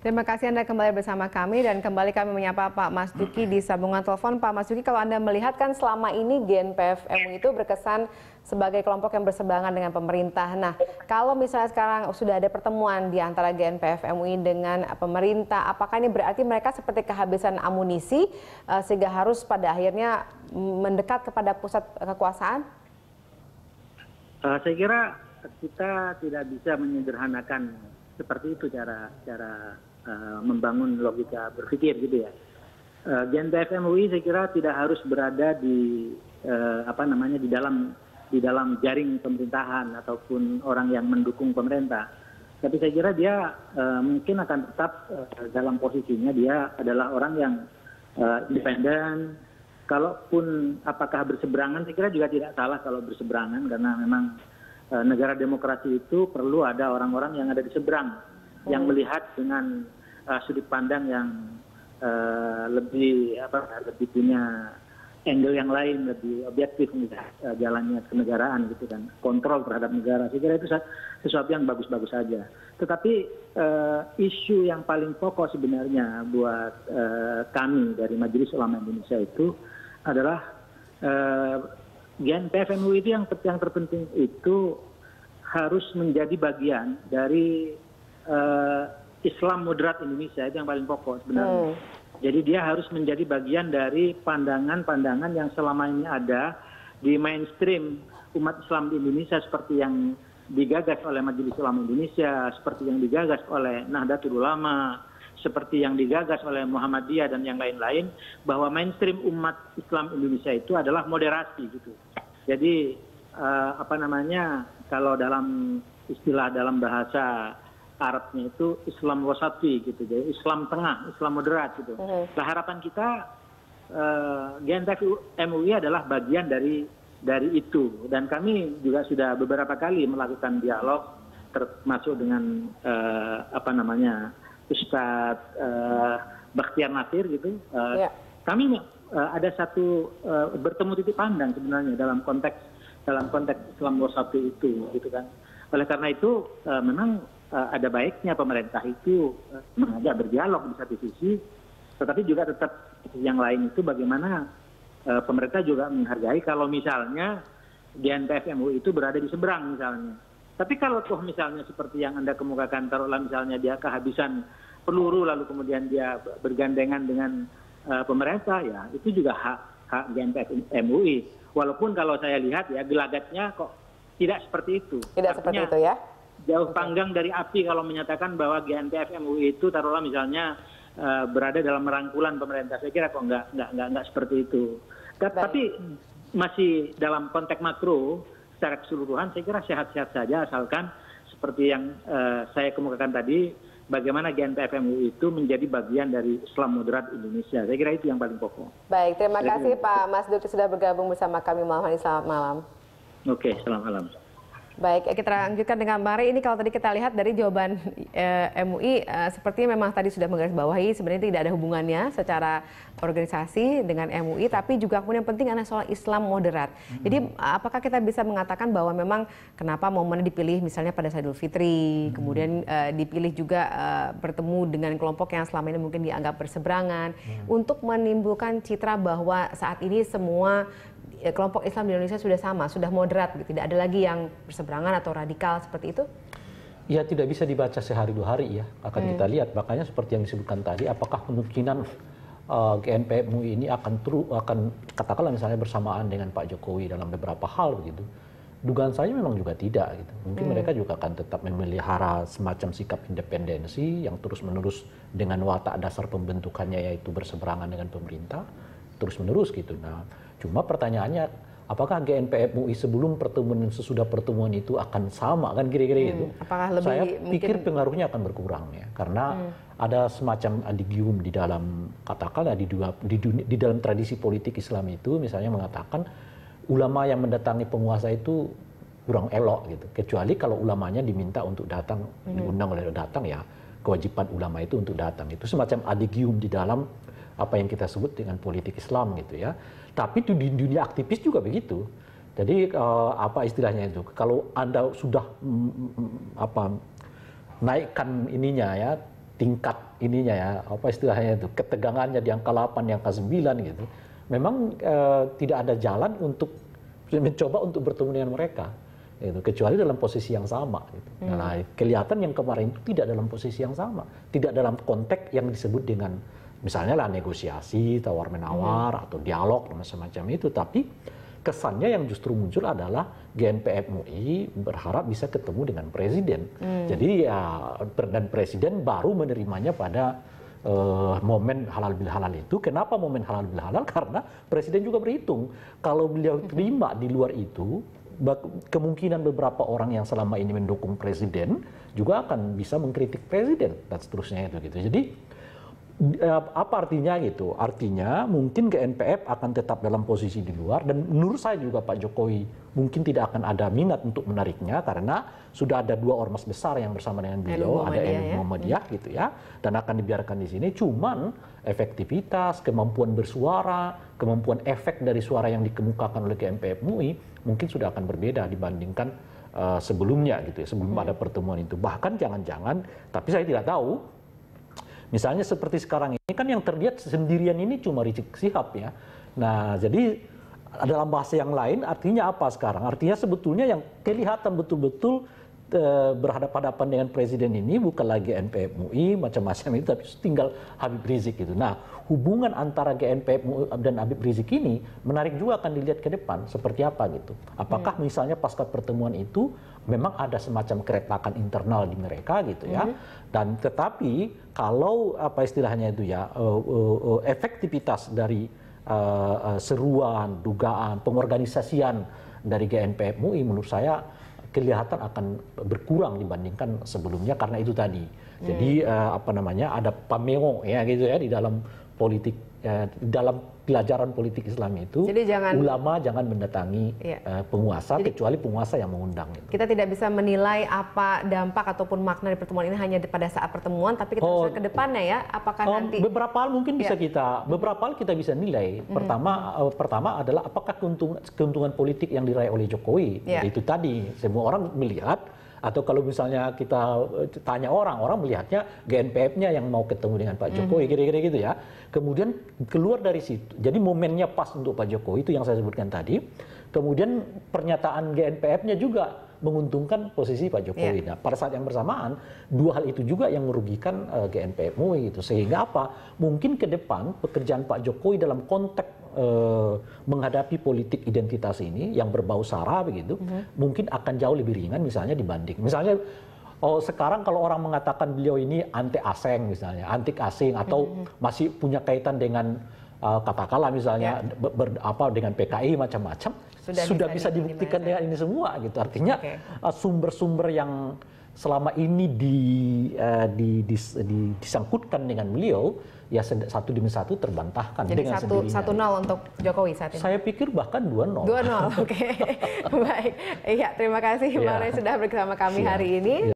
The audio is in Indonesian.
Terima kasih Anda kembali bersama kami dan kembali kami menyapa Pak Mas Duki di sambungan telepon. Pak Mas Duki, kalau Anda melihat kan selama ini GNPF MUI itu berkesan sebagai kelompok yang berseberangan dengan pemerintah. Nah, kalau misalnya sekarang sudah ada pertemuan di antara GNPF MUI dengan pemerintah, apakah ini berarti mereka seperti kehabisan amunisi sehingga harus pada akhirnya mendekat kepada pusat kekuasaan? Saya kira kita tidak bisa menyederhanakan seperti itu cara membangun logika berpikir gitu ya. GNPF MUI saya kira tidak harus berada di di dalam jaring pemerintahan ataupun orang yang mendukung pemerintah. Tapi saya kira dia mungkin akan tetap dalam posisinya dia adalah orang yang independen. Kalaupun apakah berseberangan, saya kira juga tidak salah kalau berseberangan karena memang negara demokrasi itu perlu ada orang-orang yang ada di seberang yang melihat dengan sudut pandang yang lebih punya angle yang lain, lebih objektif melihat jalannya kenegaraan gitu kan, kontrol terhadap negara. Saya kira itu sesuatu yang bagus-bagus saja. Tetapi isu yang paling pokok sebenarnya buat kami dari Majelis Ulama Indonesia itu adalah GNPF MUI itu yang terpenting itu harus menjadi bagian dari Islam moderat Indonesia, itu yang paling pokok sebenarnya. Jadi dia harus menjadi bagian dari pandangan-pandangan yang selama ini ada di mainstream umat Islam di Indonesia seperti yang digagas oleh Majelis Ulama Indonesia, seperti yang digagas oleh Nahdlatul Ulama, seperti yang digagas oleh Muhammadiyah dan yang lain-lain, bahwa mainstream umat Islam Indonesia itu adalah moderasi gitu. Jadi kalau dalam istilah dalam bahasa Arabnya itu Islam wasati gitu, jadi Islam tengah, Islam moderat gitu. Nah, harapan kita GNPF MUI adalah bagian dari itu, dan kami juga sudah beberapa kali melakukan dialog termasuk dengan Ustadz Bakhtiar Nasir gitu. Kami ada satu bertemu titik pandang sebenarnya dalam konteks Islam wasati itu gitu kan. Oleh karena itu memang ada baiknya pemerintah itu mengajak berdialog di satu sisi, tetapi juga tetap yang lain itu bagaimana pemerintah juga menghargai kalau misalnya GNPF MUI itu berada di seberang misalnya. Tapi kalau toh misalnya seperti yang Anda kemukakan, taruhlah misalnya dia kehabisan peluru lalu kemudian dia bergandengan dengan pemerintah, ya itu juga hak GNPF MUI. Walaupun kalau saya lihat ya gelagatnya kok tidak seperti itu. Tidak Artinya, seperti itu ya? Jauh panggang dari api kalau menyatakan bahwa GNPF MUI itu taruhlah misalnya berada dalam merangkulan pemerintah. Saya kira kok nggak seperti itu. Tapi masih dalam konteks makro secara keseluruhan saya kira sehat-sehat saja, asalkan seperti yang saya kemukakan tadi, bagaimana GNPF MUI itu menjadi bagian dari Islam moderat Indonesia. Saya kira itu yang paling pokok. Baik, terima kasih Pak Mas Duki sudah bergabung bersama kami malam hari. Selamat malam. Oke, selamat malam. Baik, kita lanjutkan dengan Bang Ray. Ini kalau tadi kita lihat dari jawaban MUI, sepertinya memang tadi sudah menggarisbawahi sebenarnya tidak ada hubungannya secara organisasi dengan MUI, tapi juga kemudian penting adalah soal Islam moderat. Jadi apakah kita bisa mengatakan bahwa memang kenapa momen dipilih misalnya pada saat Idul Fitri, kemudian dipilih juga bertemu dengan kelompok yang selama ini mungkin dianggap berseberangan, untuk menimbulkan citra bahwa saat ini semua kelompok Islam di Indonesia sudah sama, sudah moderat, tidak ada lagi yang berseberangan atau radikal seperti itu? Ya, tidak bisa dibaca sehari dua hari ya. Akan kita lihat, makanya seperti yang disebutkan tadi, apakah kemungkinan GNPF MUI ini akan katakanlah misalnya bersamaan dengan Pak Jokowi dalam beberapa hal begitu. Dugaan saya memang juga tidak gitu. Mungkin mereka juga akan tetap memelihara semacam sikap independensi yang terus-menerus dengan watak dasar pembentukannya yaitu berseberangan dengan pemerintah terus-menerus gitu. Nah, cuma pertanyaannya, apakah GNPF MUI sebelum pertemuan dan sesudah pertemuan itu akan sama kan kira-kira gitu? Apakah lebih saya pikir mungkin pengaruhnya akan berkurang ya, karena ada semacam adigium di dalam katakanlah di dalam tradisi politik Islam itu, misalnya mengatakan ulama yang mendatangi penguasa itu kurang elok gitu, kecuali kalau ulamanya diminta untuk datang, diundang oleh datang, ya kewajiban ulama itu untuk datang. Itu semacam adigium di dalam apa yang kita sebut dengan politik Islam gitu ya. Tapi itu di dunia aktivis juga begitu. Jadi apa istilahnya itu? Kalau Anda sudah naikkan ininya ya, tingkat ininya ya, apa istilahnya itu, ketegangannya di angka 8, di angka 9 gitu. Memang tidak ada jalan untuk mencoba untuk bertemu dengan mereka. Gitu, kecuali dalam posisi yang sama. Gitu. Nah, kelihatan yang kemarin itu tidak dalam posisi yang sama, tidak dalam konteks yang disebut dengan misalnya lah negosiasi, tawar-menawar atau dialog dan macam-macam itu, tapi kesannya yang justru muncul adalah GNPF MUI berharap bisa ketemu dengan presiden. Jadi ya, dan presiden baru menerimanya pada momen halal bil halal itu. Kenapa momen halal bil halal? Karena presiden juga berhitung kalau beliau terima di luar itu, kemungkinan beberapa orang yang selama ini mendukung presiden juga akan bisa mengkritik presiden dan seterusnya itu gitu. Jadi apa artinya gitu? Artinya mungkin GNPF akan tetap dalam posisi di luar, dan menurut saya juga Pak Jokowi mungkin tidak akan ada minat untuk menariknya karena sudah ada 2 ormas besar yang bersama dengan beliau, ada NU Muhammadiyah gitu ya, dan akan dibiarkan di sini. Cuman efektivitas, kemampuan bersuara, kemampuan efek dari suara yang dikemukakan oleh GNPF MUI mungkin sudah akan berbeda dibandingkan sebelumnya gitu ya, sebelum ada pertemuan itu. Bahkan jangan-jangan, tapi saya tidak tahu, misalnya seperti sekarang ini kan yang terlihat sendirian ini cuma Rizik Sihab ya. Nah, jadi dalam bahasa yang lain artinya apa sekarang? Artinya sebetulnya yang kelihatan betul-betul berhadapan-hadapan dengan presiden ini bukan lagi GNPF MUI macam-macam itu, tapi tinggal Habib Rizik gitu. Nah, hubungan antara GNPF MUI dan Habib Rizik ini menarik juga akan dilihat ke depan seperti apa gitu. Apakah misalnya pasca pertemuan itu memang ada semacam keretakan internal di mereka gitu ya. Dan tetapi kalau apa istilahnya itu ya, efektivitas dari seruan, dugaan, pengorganisasian dari GNPF MUI menurut saya kelihatan akan berkurang dibandingkan sebelumnya karena itu tadi. Jadi apa namanya, ada pameo ya gitu ya di dalam politik, dalam pelajaran politik Islam itu. Jadi ulama jangan mendatangi penguasa. Jadi, kecuali penguasa yang mengundang. Gitu. Kita tidak bisa menilai apa dampak ataupun makna dari pertemuan ini hanya pada saat pertemuan, tapi kita bisa ke depannya ya. Apakah nanti beberapa hal mungkin bisa beberapa hal kita bisa nilai. Pertama adalah apakah keuntungan politik yang diraih oleh Jokowi. Itu tadi semua orang melihat. Atau kalau misalnya kita tanya orang melihatnya GNPF-nya yang mau ketemu dengan Pak Jokowi, kira-kira gitu ya. Kemudian keluar dari situ, jadi momennya pas untuk Pak Jokowi, itu yang saya sebutkan tadi. Kemudian pernyataan GNPF-nya juga menguntungkan posisi Pak Jokowi. Nah, pada saat yang bersamaan, 2 hal itu juga yang merugikan GNPF MUI gitu. Sehingga apa? Mungkin ke depan pekerjaan Pak Jokowi dalam konteks menghadapi politik identitas ini yang berbau sara begitu, mungkin akan jauh lebih ringan misalnya dibanding. Misalnya sekarang kalau orang mengatakan beliau ini anti asing misalnya, anti asing atau masih punya kaitan dengan katakanlah misalnya dengan PKI macam-macam, sudah bisa dibuktikan dengan ini semua gitu. Artinya sumber-sumber yang selama ini disangkutkan dengan beliau ya satu demi satu terbantahkan. Jadi dengan 1-0 untuk Jokowi saat ini. Saya pikir bahkan 2-0. 2-0, oke. Baik. Iya, terima kasih Bang Rey sudah bersama kami hari ini.